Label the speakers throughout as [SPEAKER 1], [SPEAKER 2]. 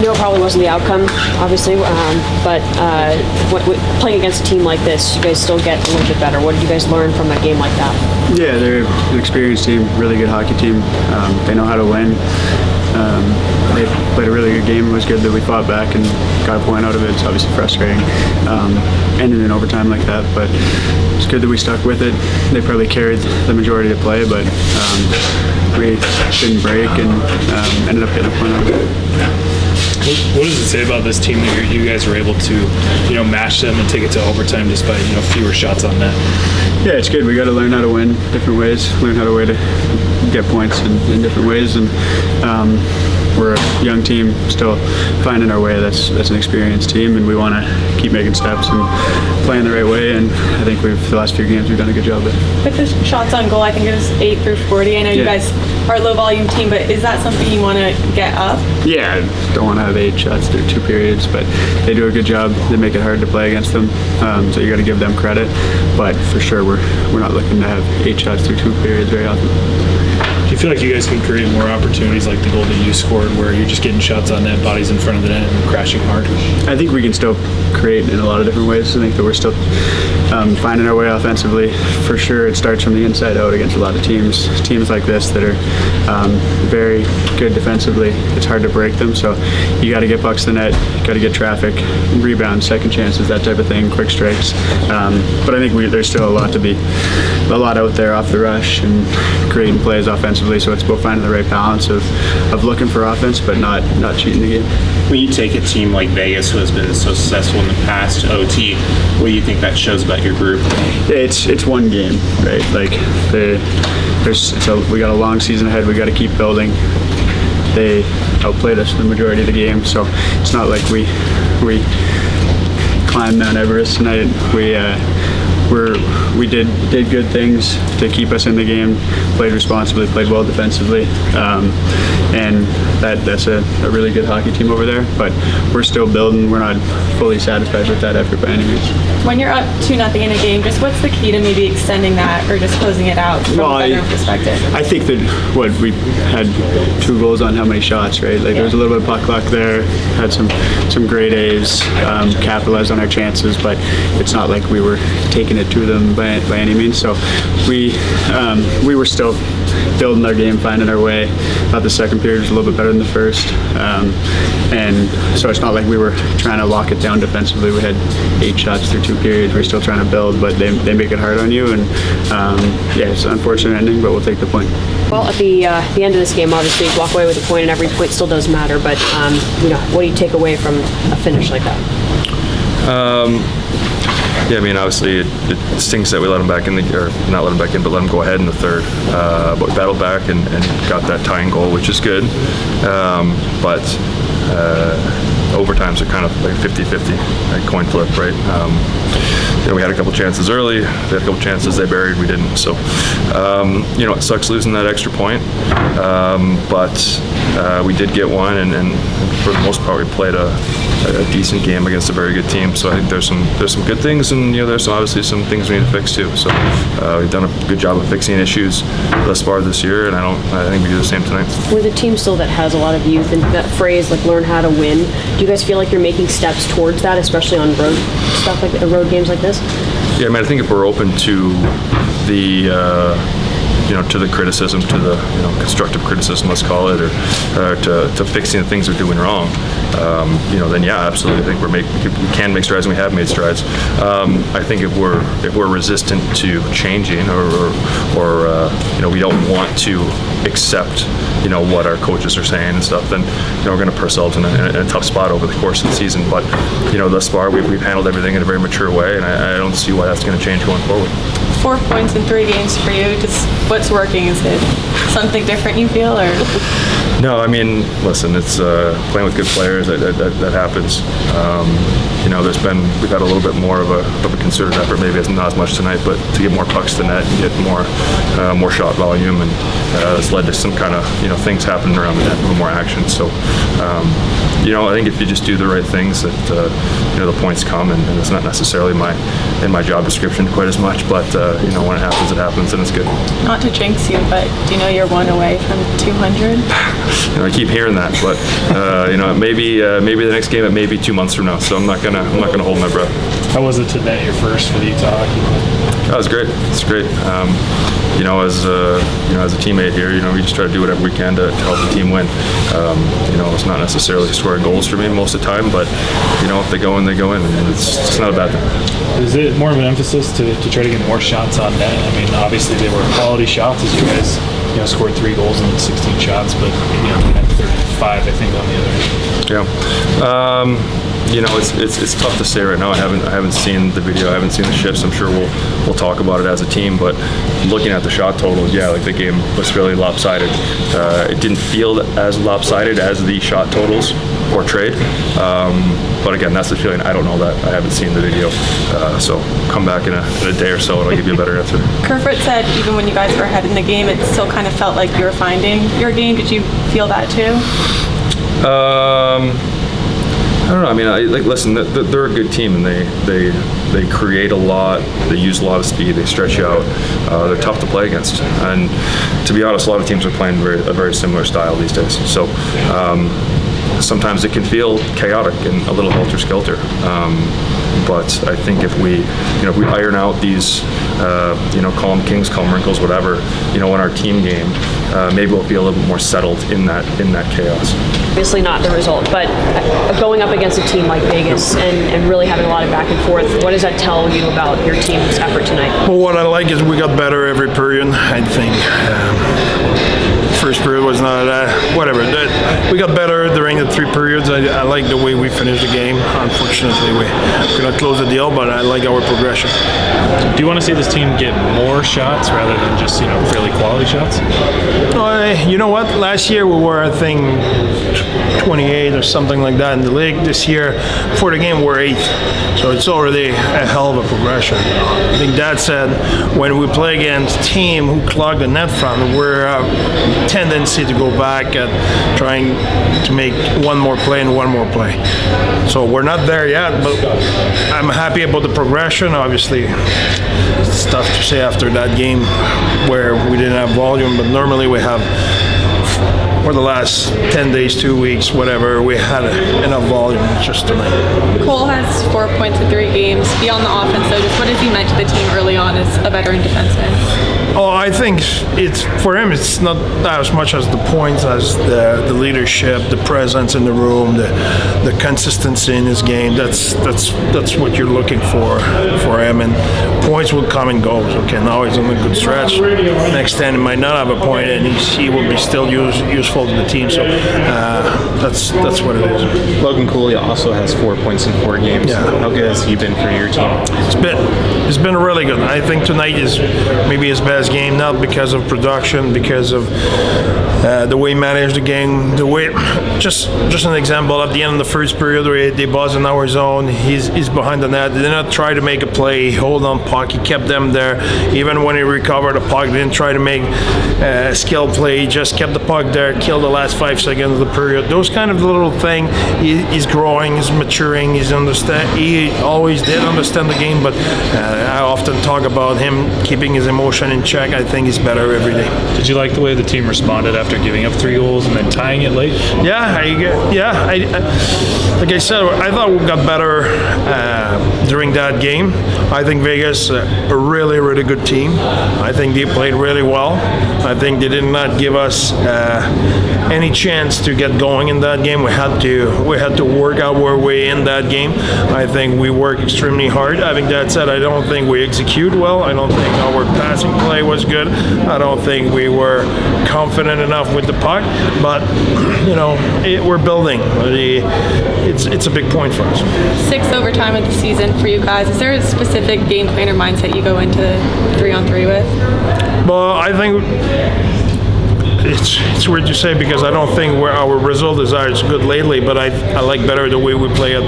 [SPEAKER 1] I know it probably wasn't the outcome, obviously, but playing against a team like this, you guys still get a little bit better. What did you guys learn from a game like that?
[SPEAKER 2] Yeah, they're an experienced team, really good hockey team. They know how to win. They played a really good game. It was good that we fought back and got a point out of it. It's obviously frustrating, ending in overtime like that, but it's good that we stuck with it. They probably carried the majority of the play, but we didn't break and ended up getting a point out of it.
[SPEAKER 3] What does it say about this team that you guys were able to, match them and take it to overtime despite, fewer shots on net?
[SPEAKER 2] Yeah, it's good. We got to learn how to win different ways, learn how to get points in different ways, and we're a young team still finding our way. That's an experienced team, and we want to keep making steps and playing the right way, and I think the last few games we've done a good job of it.
[SPEAKER 4] With the shots on goal, I think it was 8 through 40. I know you guys are a low volume team, but is that something you want to get up?
[SPEAKER 2] Yeah, I don't want to have 8 shots through 2 periods, but they do a good job. They make it hard to play against them, so you got to give them credit. But for sure, we're not looking to have 8 shots through 2 periods very often.
[SPEAKER 3] Do you feel like you guys can create more opportunities like the goal that you scored where you're just getting shots on net, bodies in front of the net, and crashing hard?
[SPEAKER 2] I think we can still create in a lot of different ways. I think that we're still finding our way offensively. For sure, it starts from the inside out against a lot of teams. Teams like this that are very good defensively, it's hard to break them. So you got to get pucks to the net, you got to get traffic, rebounds, second chances, that type of thing, quick strikes. But I think there's still a lot out there off the rush and creating plays offensively. So it's about finding the right balance of looking for offense, but not cheating the game.
[SPEAKER 5] When you take a team like Vegas, who has been so successful in the past, OT, what do you think that shows about your group?
[SPEAKER 2] It's one game, right? Like we got a long season ahead. We got to keep building. They outplayed us the majority of the game, so it's not like we climbed Mount Everest tonight. We did good things to keep us in the game, played responsibly, played well defensively, and that's a really good hockey team over there. But we're still building. We're not fully satisfied with that effort by any means.
[SPEAKER 4] When you're up 2-0 in a game, just what's the key to maybe extending that or just closing it out from a better perspective?
[SPEAKER 2] I think that we had 2 goals on how many shots, right? Like there was a little bit of puck luck there, had some great A's, capitalized on our chances, but it's not like we were taking it to them by any means. So we were still building our game, finding our way. Thought the second period was a little bit better than the first, and so it's not like we were trying to lock it down defensively. We had 8 shots through 2 periods. We're still trying to build, but they make it hard on you, and it's an unfortunate ending, but we'll take the point.
[SPEAKER 1] Well, at the end of this game, obviously, you walk away with a point, and every point still does matter. But what do you take away from a finish like that?
[SPEAKER 6] Yeah, I mean, obviously, it stinks that we let them back in, or not let them back in, but let them go ahead in the third. But we battled back and got that tying goal, which is good. But overtimes are kind of like 50-50, like coin flip, right? We had a couple chances early, they had a couple chances they buried, we didn't. So, it sucks losing that extra point. But we did get one, and for the most part, we played a decent game against a very good team. So I think there's some good things, and there's obviously some things we need to fix too. So we've done a good job of fixing issues thus far this year, and I think we do the same tonight.
[SPEAKER 1] With a team still that has a lot of youth, and that phrase like "learn how to win," do you guys feel like you're making steps towards that, especially on road stuff like road games like this?
[SPEAKER 6] Yeah, I mean, I think if we're open to the to the criticism, to the constructive criticism, let's call it, or to fixing the things we're doing wrong, then yeah, absolutely. I think we can make strides, and we have made strides. I think if we're resistant to changing, or we don't want to accept what our coaches are saying and stuff, then we're going to put ourselves in a tough spot over the course of the season. But thus far we've handled everything in a very mature way, and I don't see why that's going to change going forward.
[SPEAKER 4] 4 points in 3 games for you. Just what's working? Is it something different you feel, or?
[SPEAKER 6] No, I mean, listen, it's playing with good players. That happens. We've had a little bit more of a concerted effort. Maybe it's not as much tonight, but to get more pucks to net, and get more shot volume, and it's led to some kind of things happening around the net, a little more action. So, I think if you just do the right things, that the points come, and it's not necessarily in my job description quite as much, but when it happens, and it's good.
[SPEAKER 4] Not to jinx you, but do you know you're 1 away from 200?
[SPEAKER 6] I keep hearing that, but maybe the next game, it may be 2 months from now. So I'm not gonna hold my breath.
[SPEAKER 3] How was it to net your first for the Utah hockey club?
[SPEAKER 6] That was great. It's great. As a teammate here, we just try to do whatever we can to help the team win. It's not necessarily scoring goals for me most of the time, but if they go in, they go in, and it's not a bad thing.
[SPEAKER 3] Is it more of an emphasis to try to get more shots on net? I mean, obviously they were quality shots as you guys scored 3 goals in 16 shots, but we had 35, I think, on the other end.
[SPEAKER 6] Yeah. It's tough to say right now. I haven't seen the video. I haven't seen the shifts. I'm sure we'll talk about it as a team. But looking at the shot totals, the game was fairly lopsided. It didn't feel as lopsided as the shot totals portrayed. But again, that's the feeling. I don't know that. I haven't seen the video. So come back in a day or so, and I'll give you a better answer.
[SPEAKER 4] Kerfoot said even when you guys were ahead in the game, it still kind of felt like you were finding your game. Did you feel that too?
[SPEAKER 6] I don't know. I mean, listen, they're a good team, and they create a lot. They use a lot of speed. They stretch you out. They're tough to play against. And to be honest, a lot of teams are playing a very similar style these days. So sometimes it can feel chaotic and a little helter-skelter. But I think if we iron out these, call them kinks, call them wrinkles, whatever, in our team game, maybe we'll be a little bit more settled in that chaos.
[SPEAKER 1] Obviously not the result, but going up against a team like Vegas and really having a lot of back and forth, what does that tell you about your team's effort tonight?
[SPEAKER 7] Well, what I like is we got better every period, I think. First period was not whatever. We got better during the 3 periods. I like the way we finished the game. Unfortunately, we could not close the deal, but I like our progression.
[SPEAKER 3] Do you want to see this team get more shots rather than just fairly quality shots?
[SPEAKER 7] You know what? Last year we were, I think, 28 or something like that in the league. This year, for the game, we're 8th. So it's already a hell of a progression. I think that said, when we play against a team who clog the net front, we're tendency to go back at trying to make one more play and one more play. So we're not there yet, but I'm happy about the progression. Obviously, it's tough to say after that game where we didn't have volume, but normally we have, for the last 10 days, 2 weeks, whatever, we had enough volume just tonight.
[SPEAKER 4] Cole has 4 points in 3 games. Beyond the offense, though, just what has he meant to the team early on as a veteran defenseman?
[SPEAKER 7] Oh, I think it's for him. It's not as much as the points as the leadership, the presence in the room, the consistency in his game. That's what you're looking for him. And points will come and go. Okay, now he's on a good stretch. Next time he might not have a point, and he will be still useful to the team. So that's what it is.
[SPEAKER 5] Logan Cooley also has 4 points in 4 games.
[SPEAKER 7] Yeah.
[SPEAKER 5] How good has he been for your team?
[SPEAKER 7] It's been really good. I think tonight is maybe his best game, not because of production, because of the way he managed the game. The way, just an example, at the end of the first period, where they buzz in our zone, he's behind the net. They did not try to make a play, hold on puck. He kept them there. Even when he recovered the puck, they didn't try to make a skill play. He just kept the puck there, killed the last 5 seconds of the period. Those kind of little things. He's growing, he's maturing, he always did understand the game, but I often talk about him keeping his emotion in check. I think he's better every day.
[SPEAKER 3] Did you like the way the team responded after giving up 3 goals and then tying it late?
[SPEAKER 7] Like I said, I thought we got better during that game. I think Vegas, a really, really good team. I think they played really well. I think they did not give us any chance to get going in that game. We had to work our way in that game. I think we worked extremely hard. Having that said, I don't think we execute well. I don't think our passing play was good. I don't think we were confident enough with the puck. But we're building. It's a big point for us. 6th
[SPEAKER 4] overtime of the season for you guys. Is there a specific game plan or mindset you go into 3-on-3 with?
[SPEAKER 7] Well, I think it's weird to say because I don't think our result is as good lately, but I like better the way we play it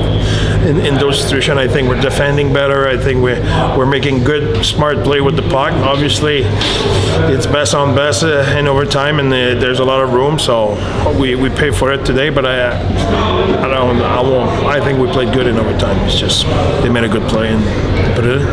[SPEAKER 7] in those situations. I think we're defending better. I think we're making good, smart play with the puck. Obviously, it's best on best in overtime, and there's a lot of room, so we pay for it today. But I think we played good in overtime. It's just they made a good play and put it in.